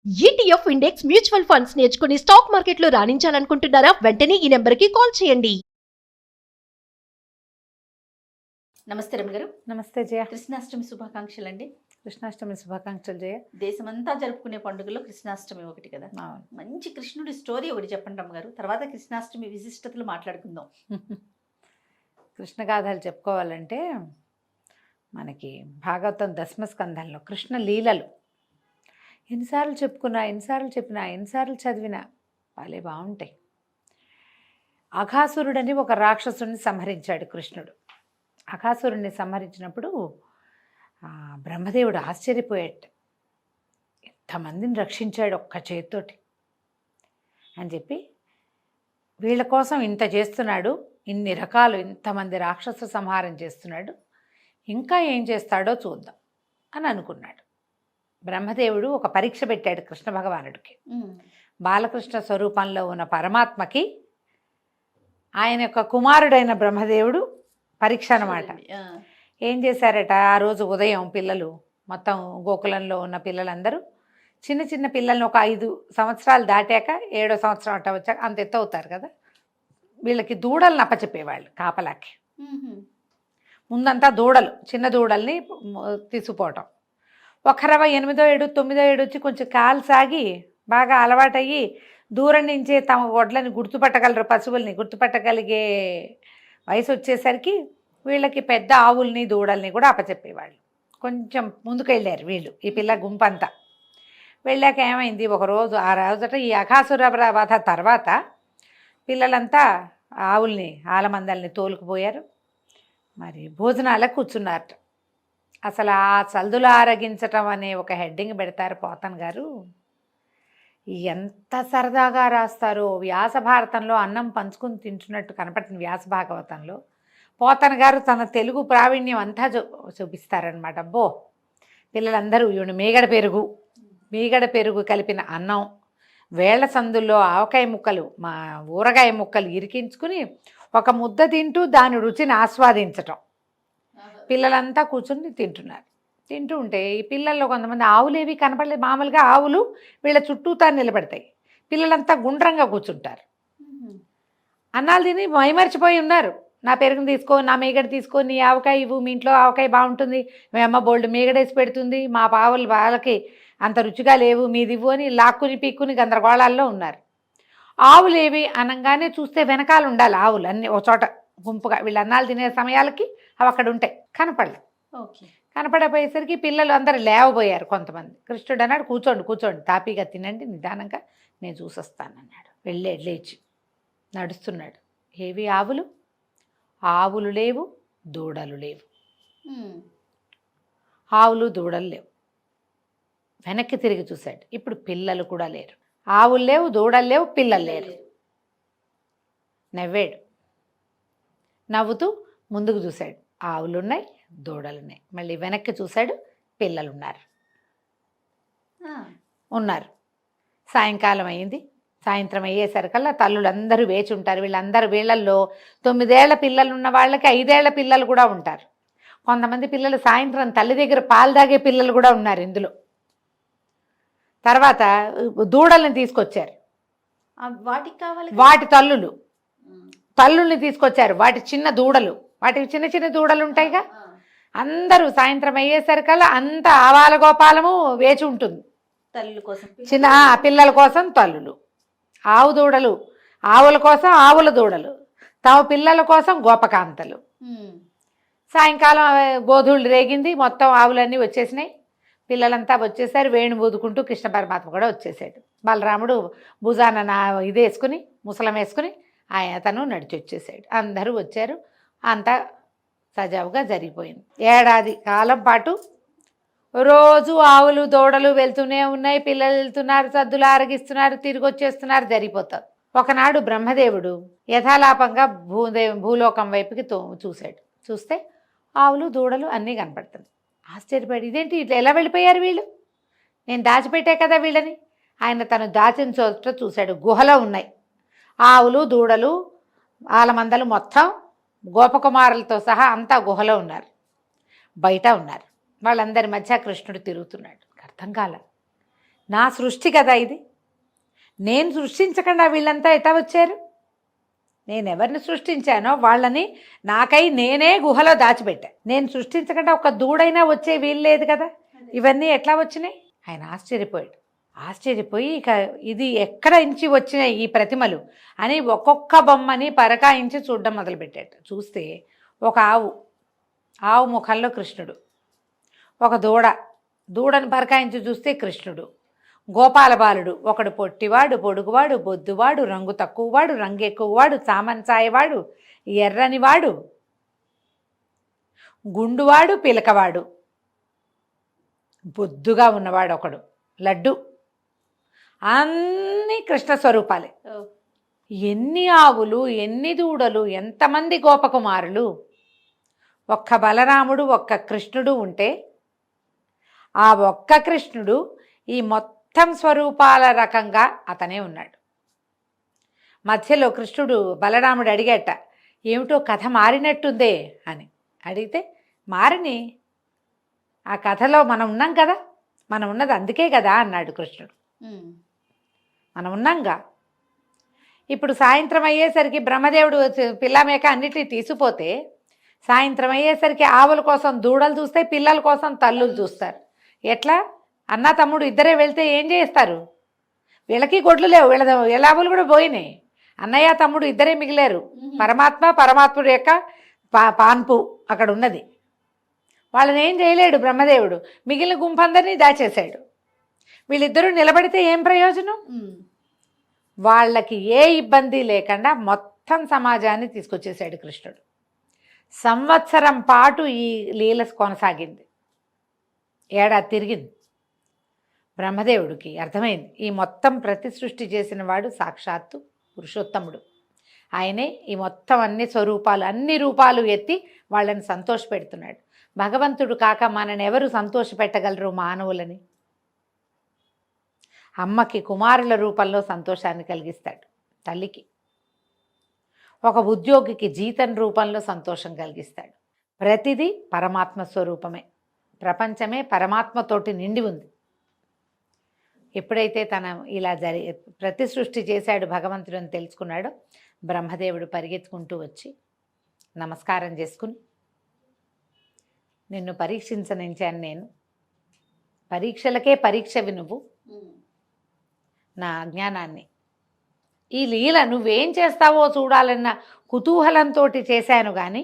ETF index mutual funds నేర్చుకుని stock మార్కెట్లో రాణించాలనుకుంటున్నారా? వెంటనే ఈ నెంబర్కి కాల్ చేయండి. నమస్తే రమగారు. నమస్తే జయ. కృష్ణాష్టమి శుభాకాంక్షలు అండి. కృష్ణాష్టమి శుభాకాంక్షలు జయ. దేశమంతా జరుపుకునే పండుగలో కృష్ణాష్టమి ఒకటి కదా. మంచి కృష్ణుడి స్టోరీ ఒకటి చెప్పండి రమ్మగారు, తర్వాత కృష్ణాష్టమి విశిష్టతలు మాట్లాడుకుందాం. కృష్ణగాథలు చెప్పుకోవాలంటే మనకి భాగవతం దశమ స్కంధంలో కృష్ణ లీలలు ఎన్నిసార్లు చెప్పుకున్నా, ఎన్నిసార్లు చెప్పినా, ఎన్నిసార్లు చదివినా వాళ్ళే బాగుంటాయి. అఘాసురుడని ఒక రాక్షసుడిని సంహరించాడు కృష్ణుడు. అఘాసురుడిని సంహరించినప్పుడు బ్రహ్మదేవుడు ఆశ్చర్యపోయాడు. ఎంతమందిని రక్షించాడు ఒక్క చేతితోటి అని చెప్పి, వీళ్ళ కోసం ఇంత చేస్తున్నాడు, ఇన్ని రకాలు ఇంతమంది రాక్షస సంహారం చేస్తున్నాడు, ఇంకా ఏం చేస్తాడో చూద్దాం అని అనుకున్నాడు. బ్రహ్మదేవుడు ఒక పరీక్ష పెట్టాడు కృష్ణ భగవానుడికి. బాలకృష్ణ స్వరూపంలో ఉన్న పరమాత్మకి ఆయన యొక్క కుమారుడైన బ్రహ్మదేవుడు పరీక్ష అన్నమాట. ఏం చేశారట, ఆ రోజు ఉదయం పిల్లలు మొత్తం గోకులంలో ఉన్న పిల్లలందరూ చిన్న చిన్న పిల్లల్ని ఒక 5 సంవత్సరాలు దాటాక 7వ సంవత్సరం అట్ట వచ్చాక అంత ఎత్తు అవుతారు కదా, వీళ్ళకి దూడలను అప్పచెప్పేవాళ్ళు కాపలాకి. ముందంతా దూడలు, చిన్న దూడల్ని తీసుకుపోవటం. ఒక 8వ ఏడు 9వ ఏడు వచ్చి కొంచెం కాలు సాగి బాగా అలవాటయ్యి దూరం నుంచే తమ వడ్లని గుర్తుపట్టగలరు, పశువుల్ని గుర్తుపట్టగలిగే వయసు వచ్చేసరికి వీళ్ళకి పెద్ద ఆవుల్ని దూడల్ని కూడా అప్పచెప్పేవాళ్ళు. కొంచెం ముందుకు వెళ్ళారు వీళ్ళు, ఈ పిల్ల గుంపంతా. వెళ్ళాక ఏమైంది, ఒకరోజు ఆ రోజట ఈ అఘాసుర వధ తర్వాత పిల్లలంతా ఆవుల్ని ఆలమందల్ని తోలుకుపోయారు. మరి భోజనాలకు కూర్చున్నారట. అసలు ఆ చల్దులు ఆరగించటం అనే ఒక హెడ్డింగ్ పెడతారు పోతన్ గారు. ఎంత సరదాగా రాస్తారో. వ్యాస భారతంలో అన్నం పంచుకుని తింటున్నట్టు కనపడుతుంది వ్యాస భాగవతంలో. పోతన్ గారు తన తెలుగు ప్రావీణ్యం అంతా చూపిస్తారనమాట. అబ్బో, పిల్లలందరూ ఈవిడ మీగడ పెరుగు కలిపిన అన్నం, వేళ్ల సందుల్లో ఆవకాయ ముక్కలు, మా ఊరగాయ ముక్కలు ఇరికించుకుని ఒక ముద్ద తింటూ దాని రుచిని ఆస్వాదించటం. పిల్లలంతా కూర్చుని తింటూ ఉంటే ఈ పిల్లల్లో కొంతమంది ఆవులు ఏవి కనపడలేదు. మామూలుగా ఆవులు వీళ్ళ చుట్టూతా నిలబడతాయి, పిల్లలంతా గుండ్రంగా కూర్చుంటారు. అన్నాలు తిని మైమర్చిపోయి ఉన్నారు. నా పెరుగుని తీసుకో, నా మీగడ తీసుకో, నీ ఆవకాయ ఇవ్వు, మీ ఇంట్లో ఆవకాయ బాగుంటుంది, మీ అమ్మ బోల్డ్ మీగడేసి పెడుతుంది, మా పావులు వాళ్ళకి అంత రుచిగా లేవు, మీది ఇవ్వు అని లాక్కుని పీక్కుని గందరగోళాల్లో ఉన్నారు. ఆవులు ఏవి అనగానే చూస్తే వెనకాల ఉండాలి ఆవులు అన్నీ ఒక చోట గుంపుగా. వీళ్ళు అన్నాలు తినే సమయాలకి అవి అక్కడ ఉంటాయి, కనపడలేదు. కనపడపోయేసరికి పిల్లలు అందరూ లేవబోయారు. కొంతమంది కృష్ణుడు అన్నాడు, కూర్చోండి తాపీగా తినండి, నిదానంగా నేను చూసొస్తానన్నాడు. లేచి నడుస్తున్నాడు. ఏవి ఆవులు లేవు, దూడలు లేవు. ఆవులు దూడలు లేవు. వెనక్కి తిరిగి చూశాడు. ఇప్పుడు పిల్లలు కూడా లేరు. ఆవులు లేవు, దూడలు లేవు, పిల్లలు లేరు. నవ్వాడు. నవ్వుతూ ముందుకు చూశాడు. ఆవులున్నాయి, దూడలున్నాయి. మళ్ళీ వెనక్కి చూశాడు, పిల్లలు ఉన్నారు. సాయంకాలం అయింది. సాయంత్రం అయ్యేసరికల్లా తల్లులందరూ వేచి ఉంటారు. వీళ్ళల్లో 9 ఏళ్ల పిల్లలు ఉన్న వాళ్ళకి 5 ఏళ్ల పిల్లలు కూడా ఉంటారు. కొంతమంది పిల్లలు సాయంత్రం తల్లి దగ్గర పాలు తాగే పిల్లలు కూడా ఉన్నారు ఇందులో. తర్వాత దూడల్ని తీసుకొచ్చారు. వాటికి కావాలి వాటి తల్లుల్ని తీసుకొచ్చారు. వాటి చిన్న దూడలు, వాటికి చిన్న చిన్న దూడలు ఉంటాయిగా. అందరూ సాయంత్రం అయ్యేసరికల్లా అంత ఆవాల గోపాలము వేచి ఉంటుంది. తల్లుల కోసం చిన్న పిల్లల కోసం తల్లులు, ఆవు దూడలు, ఆవుల కోసం ఆవుల దూడలు, తమ పిల్లల కోసం గోపకాంతలు. సాయంకాలం గోధుళ్ళు రేగింది, మొత్తం ఆవులన్నీ వచ్చేసినాయి. పిల్లలంతా వచ్చేసారు. వేణు ఊదుకుంటూ కృష్ణ పరమాత్మ కూడా వచ్చేసాడు. బలరాముడు భుజాన ఇది వేసుకుని, ముసలం వేసుకుని తను నడిచి వచ్చేసాడు. అందరూ వచ్చారు. అంతా సజావుగా జరిగిపోయింది. ఏడాది కాలం పాటు రోజు ఆవులు దూడలు వెళ్తూనే ఉన్నాయి, పిల్లలు వెళ్తున్నారు, సద్దులు ఆరగిస్తున్నారు, తిరిగి వచ్చేస్తున్నారు, జరిగిపోతారు. ఒకనాడు బ్రహ్మదేవుడు యథాలాపంగా భూలోకం వైపుకి చూశాడు. చూస్తే ఆవులు దూడలు అన్నీ కనపడుతుంది. ఆశ్చర్యపడి, ఇదేంటి ఇట్లా ఎలా వెళ్ళిపోయారు వీళ్ళు, నేను దాచిపెట్టే కదా వీళ్ళని. ఆయన తను దాచిన చోట చూశాడు. గుహలో ఉన్నాయి ఆవులు దూడలు, ఆలమందలు, మొత్తం గోపకుమారులతో సహా అంతా గుహలో ఉన్నారు, బయట ఉన్నారు. వాళ్ళందరి మధ్య కృష్ణుడు తిరుగుతున్నాడు. అర్థం కాల, నా సృష్టి కదా ఇది. నేను సృష్టించకుండా వీళ్ళంతా ఎటా వచ్చారు? నేను ఎవరిని సృష్టించానో వాళ్ళని నాకై నేనే గుహలో దాచిపెట్టా. నేను సృష్టించకుండా ఒక దూడైనా వచ్చే వీలు లేదు కదా, ఇవన్నీ ఎట్లా వచ్చినాయి? ఆయన ఆశ్చర్యపోయి ఇక ఇది ఎక్కడ ఇంచి వచ్చినాయి ఈ ప్రతిమలు అని ఒక్కొక్క బొమ్మని పరకాయించి చూడడం మొదలుపెట్టాడు. చూస్తే ఒక ఆవు ముఖంలో కృష్ణుడు, ఒక దూడని పరకాయించి చూస్తే కృష్ణుడు, గోపాల బాలుడు, ఒకడు పొట్టివాడు, పొడుగువాడు, బొద్దువాడు, రంగు తక్కువవాడు, రంగు ఎక్కువవాడు, చామన్చాయవాడు, ఎర్రనివాడు, గుండువాడు, పిలకవాడు, బొద్దుగా ఉన్నవాడు ఒకడు, లడ్డు, అన్నీ కృష్ణ స్వరూపాలే. ఎన్ని ఆవులు, ఎన్ని దూడలు, ఎంతమంది గోపకుమారులు! ఒక్క బలరాముడు, ఒక్క కృష్ణుడు ఉంటే ఆ ఒక్క కృష్ణుడు ఈ మొత్తం స్వరూపాల రకంగా అతనే ఉన్నాడు. మధ్యలో కృష్ణుడు బలరాముడు అడిగేట, ఏమిటో కథ మారినట్టుందే అని అడిగితే, మారిని ఆ కథలో మనం ఉన్నాం కదా, మనం ఉన్నది అందుకే కదా అన్నాడు కృష్ణుడు. మనం ఉన్నాంగా. ఇప్పుడు సాయంత్రం అయ్యేసరికి బ్రహ్మదేవుడు పిల్లమేక అన్నిటినీ తీసుకుపోతే, సాయంత్రం అయ్యేసరికి ఆవుల కోసం దూడలు చూస్తే, పిల్లల కోసం తల్లులు చూస్తారు. ఎట్లా? అన్న తమ్ముడు ఇద్దరే వెళ్తే ఏం చేస్తారు? వీళ్ళకి గొడ్లు లేవు, వీళ్ళ ఆవులు కూడా పోయినాయి. అన్నయ్య తమ్ముడు ఇద్దరే మిగిలారు. పరమాత్ముడు యొక్క పాన్పు అక్కడ ఉన్నది. వాళ్ళని ఏం చేయలేడు బ్రహ్మదేవుడు. మిగిలిన గుంపందరినీ దాచేశాడు. వీళ్ళిద్దరూ నిలబడితే ఏం ప్రయోజనం? వాళ్ళకి ఏ ఇబ్బంది లేకుండా మొత్తం సమాజాన్ని తీసుకొచ్చేసాడు కృష్ణుడు. సంవత్సరం పాటు ఈ లీల కొనసాగింది. ఏడాది తిరిగింది. బ్రహ్మదేవుడికి అర్థమైంది, ఈ మొత్తం ప్రతి సృష్టి చేసిన వాడు సాక్షాత్తు పురుషోత్తముడు. ఆయనే ఈ మొత్తం అన్ని రూపాలు ఎత్తి వాళ్ళని సంతోషపెడుతున్నాడు. భగవంతుడు కాక మనని ఎవరు సంతోషపెట్టగలరు మానవులని? అమ్మకి కుమారుల రూపంలో సంతోషాన్ని కలిగిస్తాడు, తల్లికి. ఒక ఉద్యోగికి జీతం రూపంలో సంతోషం కలిగిస్తాడు. ప్రతిదీ పరమాత్మ స్వరూపమే. ప్రపంచమే పరమాత్మతోటి నిండి ఉంది. ఎప్పుడైతే తన ఇలా ప్రతి సృష్టి చేశాడు భగవంతుడు అని తెలుసుకున్నాడో, బ్రహ్మదేవుడు పరిగెత్తుకుంటూ వచ్చి నమస్కారం చేసుకుని, నిన్ను పరీక్షించనించాను నేను, పరీక్షలకే పరీక్షవి నువ్వు, నా అజ్ఞానాన్ని, ఈ లీల నువ్వేం చేస్తావో చూడాలన్న కుతూహలంతో చేశాను కానీ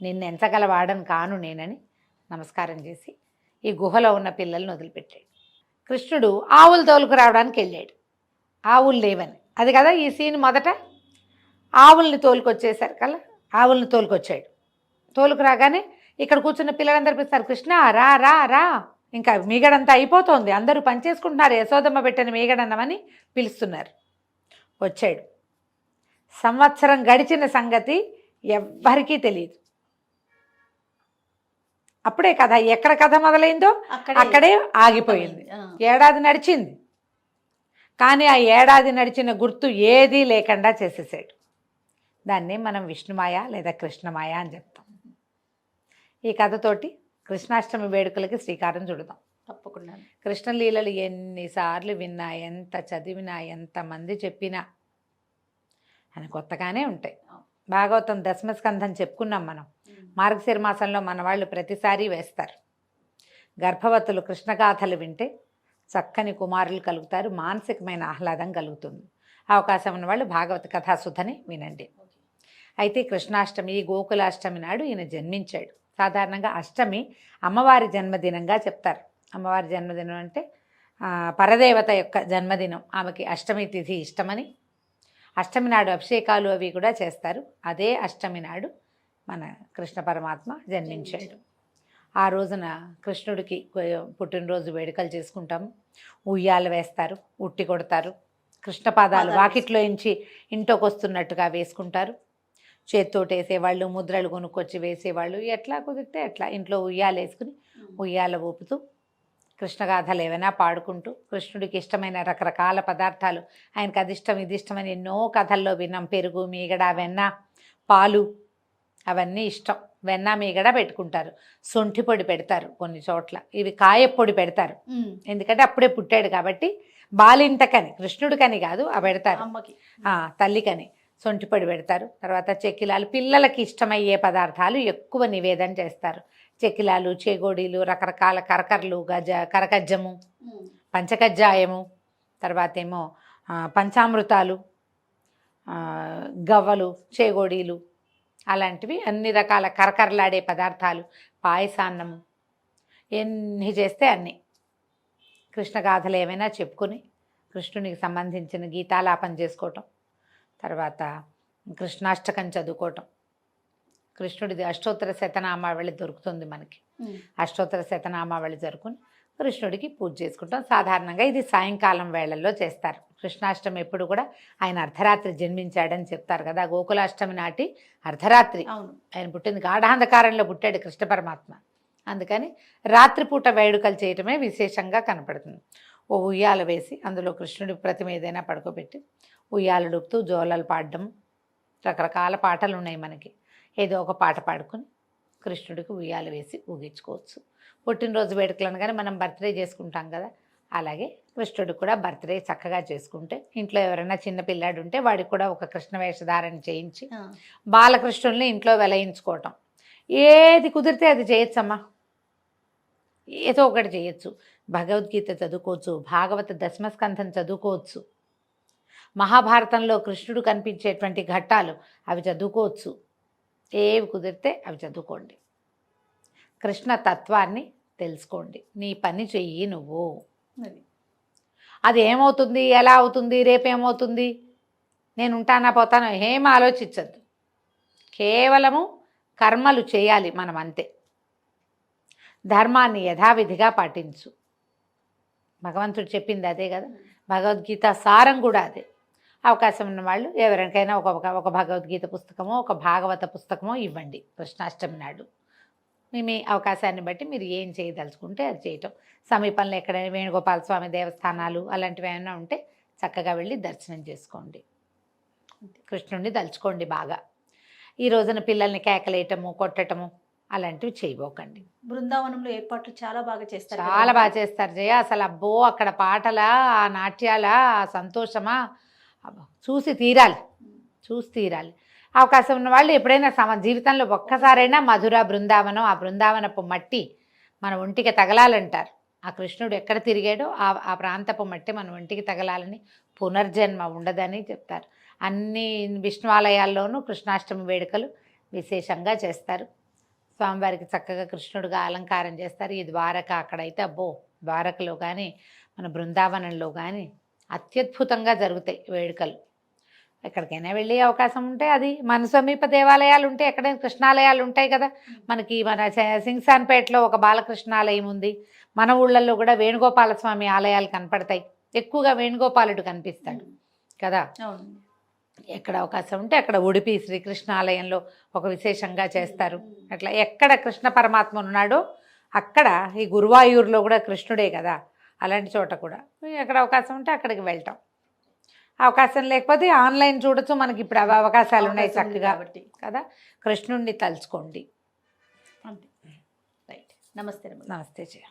నిన్నెంచగలవాడని కాను నేనని నమస్కారం చేసి ఈ గుహలో ఉన్న పిల్లల్ని వదిలిపెట్టాడు. కృష్ణుడు ఆవులు తోలుకు రావడానికి వెళ్ళాడు. ఆవులు లేవని, అది కదా ఈ సీన్. మొదట ఆవుల్ని తోలుకొచ్చేసారు కదా, ఆవుల్ని తోలుకొచ్చాడు. తోలుకు రాగానే ఇక్కడ కూర్చున్న పిల్లలందరూ పిలుస్తారు, కృష్ణ రా రా రా, ఇంకా మీగడంతా అయిపోతుంది, అందరూ పనిచేసుకుంటున్నారు, యశోదమ్మ పెట్టిన మీగడన్నమని పిలుస్తున్నారు. వచ్చాడు. సంవత్సరం గడిచిన సంగతి ఎవ్వరికీ తెలియదు. అప్పుడే కథ ఎక్కడ కథ మొదలైందో అక్కడే ఆగిపోయింది. ఏడాది నడిచింది, కానీ ఆ ఏడాది నడిచిన గుర్తు ఏదీ లేకుండా చేసేసాడు. దాన్ని మనం విష్ణుమాయ లేదా కృష్ణమాయ అని చెప్తాం. ఈ కథతోటి కృష్ణాష్టమి వేడుకలకి శ్రీకారం చుడదాం. తప్పకుండా. కృష్ణలీలలు ఎన్నిసార్లు విన్నా, ఎంత చదివినా, ఎంతమంది చెప్పినా అని కొత్తగానే ఉంటాయి. భాగవతం దశమస్కంధం చెప్పుకున్నాం మనం. మార్గశిర మాసంలో మన వాళ్ళు ప్రతిసారి వేస్తారు. గర్భవతులు కృష్ణగాథలు వింటే చక్కని కుమారులు కలుగుతారు, మానసికమైన ఆహ్లాదం కలుగుతుంది. అవకాశం ఉన్న వాళ్ళు భాగవత కథాసుధని వినండి. అయితే కృష్ణాష్టమి, గోకులాష్టమి నాడు ఈయన జన్మించాడు. సాధారణంగా అష్టమి అమ్మవారి జన్మదినంగా చెప్తారు. అమ్మవారి జన్మదినం అంటే పరదేవత యొక్క జన్మదినం. ఆమెకి అష్టమి తిథి ఇష్టమని అష్టమి నాడు అభిషేకాలు అవి కూడా చేస్తారు. అదే అష్టమి నాడు మన కృష్ణ పరమాత్మ జన్మించాడు. ఆ రోజున కృష్ణుడికి పుట్టినరోజు వేడుకలు చేసుకుంటాము. ఉయ్యాలు వేస్తారు, ఉట్టి కొడతారు, కృష్ణ పాదాలు వాకిట్లో ఇంచి ఇంట్లోకి వస్తున్నట్టుగా వేసుకుంటారు. చేత్తోటి వేసేవాళ్ళు, ముద్రలు కొనుక్కొచ్చి వేసేవాళ్ళు, ఎట్లా కుదిరితే ఎట్లా ఇంట్లో ఉయ్యాలు వేసుకుని ఉయ్యాల ఊపుతూ కృష్ణగాథలు ఏవైనా పాడుకుంటూ కృష్ణుడికి ఇష్టమైన రకరకాల పదార్థాలు, ఆయనకు అది ఇష్టం ఇది ఇష్టమని ఎన్నో కథల్లో విన్నాం. పెరుగు, మీగడ, వెన్న, పాలు అవన్నీ ఇష్టం. వెన్న మీగడ పెట్టుకుంటారు, శొంఠి పొడి పెడతారు, కొన్ని చోట్ల ఇవి కాయపొడి పెడతారు. ఎందుకంటే అప్పుడే పుట్టాడు కాబట్టి బాలింతకని, కృష్ణుడికని కాదు ఆ పెడతారు, అమ్మకి తల్లికని శొంఠి పొడి పెడతారు. తర్వాత చెక్కిలాలు, పిల్లలకి ఇష్టమయ్యే పదార్థాలు ఎక్కువ నివేదన చేస్తారు. చెక్కిలాలు, చేగోడీలు, రకరకాల కరకరలు, కరకజ్జము, పంచకజ్జాయము, తర్వాత ఏమో పంచామృతాలు, గవ్వలు, చేగోడీలు, అలాంటివి అన్ని రకాల కరకరలాడే పదార్థాలు, పాయసాన్నము, ఎన్ని చేస్తే అన్నీ. కృష్ణగాథలు ఏమైనా చెప్పుకొని కృష్ణునికి సంబంధించిన గీతాలాపన చేసుకోవటం, తర్వాత కృష్ణాష్టకం చదువుకోవటం. కృష్ణుడిది అష్టోత్తర శతనామావళి దొరుకుతుంది మనకి. అష్టోత్తర శతనామావళి జరుపుకొని కృష్ణుడికి పూజ చేసుకుంటాం. సాధారణంగా ఇది సాయంకాలం వేళల్లో చేస్తారు. కృష్ణాష్టమి ఎప్పుడు కూడా ఆయన అర్ధరాత్రి జన్మించాడని చెప్తారు కదా. గోకులాష్టమి నాటి అర్ధరాత్రి ఆయన పుట్టింది, గాఢాంధకారంలో పుట్టాడు కృష్ణ పరమాత్మ. అందుకని రాత్రిపూట వేడుకలు చేయటమే విశేషంగా కనపడుతుంది. ఓ ఉయ్యాల వేసి అందులో కృష్ణుడి ప్రతిమ ఏదైనా పడుకోబెట్టి ఉయ్యాలడుపుతూ జోలలు పాడడం, రకరకాల పాటలు ఉన్నాయి మనకి. ఏదో ఒక పాట పాడుకొని కృష్ణుడికి ఉయ్యాల వేసి ఊగించుకోవచ్చు. పుట్టినరోజు వేడుకలు అనగానే మనం బర్త్డే చేసుకుంటాం కదా, అలాగే కృష్ణుడికి కూడా బర్త్డే చక్కగా చేసుకుంటే, ఇంట్లో ఎవరైనా చిన్న పిల్లాడు ఉంటే వాడికి కూడా ఒక కృష్ణ వేషధారణ చేయించి బాలకృష్ణుల్ని ఇంట్లో వెలయించుకోవటం. ఏది కుదిరితే అది చేయొచ్చమ్మా, ఏదో ఒకటి చేయొచ్చు. భగవద్గీత చదువుకోవచ్చు, భాగవత దశమస్కంధం చదువుకోవచ్చు, మహాభారతంలో కృష్ణుడు కనిపించేటువంటి ఘట్టాలు అవి చదువుకోవచ్చు. ఏవి కుదిరితే అవి చదువుకోండి. కృష్ణ తత్వాన్ని తెలుసుకోండి. నీ పని చెయ్యి నువ్వు. అది ఏమవుతుంది, ఎలా అవుతుంది, రేపేమవుతుంది, నేను ఉంటానా పోతానో ఏం ఆలోచించద్దు. కేవలము కర్మలు చేయాలి మనం, అంతే. ధర్మాన్ని యథావిధిగా పాటించు. భగవంతుడు చెప్పింది అదే కదా, భగవద్గీత సారం కూడా అదే. అవకాశం ఉన్న వాళ్ళు ఎవరికైనా ఒక భగవద్గీత పుస్తకమో ఒక భాగవత పుస్తకమో ఇవ్వండి కృష్ణాష్టమి నాడు. మీ అవకాశాన్ని బట్టి మీరు ఏం చేయదలుచుకుంటే అది చేయటం. సమీపంలో ఎక్కడైనా వేణుగోపాల స్వామి దేవస్థానాలు అలాంటివి ఏమైనా ఉంటే చక్కగా వెళ్ళి దర్శనం చేసుకోండి, కృష్ణుడిని తలుచుకోండి బాగా. ఈ రోజున పిల్లల్ని కేకలేయటము, కొట్టటము అలాంటివి చేయబోకండి. బృందావనంలో ఏర్పాట్లు చాలా బాగా చేస్తారు, చాలా బాగా చేస్తారు జయ. అసలు అబ్బో, అక్కడ పాటలా, ఆ నాట్యాలా, ఆ సంతోషమా, చూసి తీరాలి, చూసి తీరాలి. అవకాశం ఉన్న వాళ్ళు ఎప్పుడైనా జీవితంలో ఒక్కసారైనా మధుర బృందావనం, ఆ బృందావనపు మట్టి మన ఒంటికి తగలాలంటారు. ఆ కృష్ణుడు ఎక్కడ తిరిగాడో ఆ ప్రాంతపు మట్టి మన ఒంటికి తగలాలని, పునర్జన్మ ఉండదని చెప్తారు. అన్ని విష్ణువాలయాల్లోనూ కృష్ణాష్టమి వేడుకలు విశేషంగా చేస్తారు. స్వామివారికి చక్కగా కృష్ణుడిగా అలంకారం చేస్తారు. ఈ ద్వారక, అక్కడైతే అబ్బో, ద్వారకలో కానీ మన బృందావనంలో కానీ అత్యద్భుతంగా జరుగుతాయి వేడుకలు. ఎక్కడికైనా వెళ్ళే అవకాశం ఉంటే, అది మన సమీప దేవాలయాలు ఉంటే, ఎక్కడైనా కృష్ణాలయాలు ఉంటాయి కదా మనకి. మన సింగ్సాన్పేటలో ఒక బాలకృష్ణాలయం ఉంది. మన ఊళ్ళల్లో కూడా వేణుగోపాల స్వామి ఆలయాలు కనపడతాయి. ఎక్కువగా వేణుగోపాలుడు కనిపిస్తాడు కదా. ఎక్కడ అవకాశం ఉంటే అక్కడ ఉడిపి శ్రీకృష్ణ ఆలయంలో ఒక విశేషంగా చేస్తారు. అట్లా ఎక్కడ కృష్ణ పరమాత్మ ఉన్నాడో అక్కడ, ఈ గురువాయూరులో కూడా కృష్ణుడే కదా, అలాంటి చోట కూడా ఎక్కడ అవకాశం ఉంటే అక్కడికి వెళ్తాం. అవకాశం లేకపోతే ఆన్లైన్ చూడొచ్చు, మనకి ఇప్పుడు అవకాశాలు ఉన్నాయి చక్కగా కదా. కృష్ణుడిని తలుచుకోండి. రైట్. నమస్తే. నమస్తే జయ.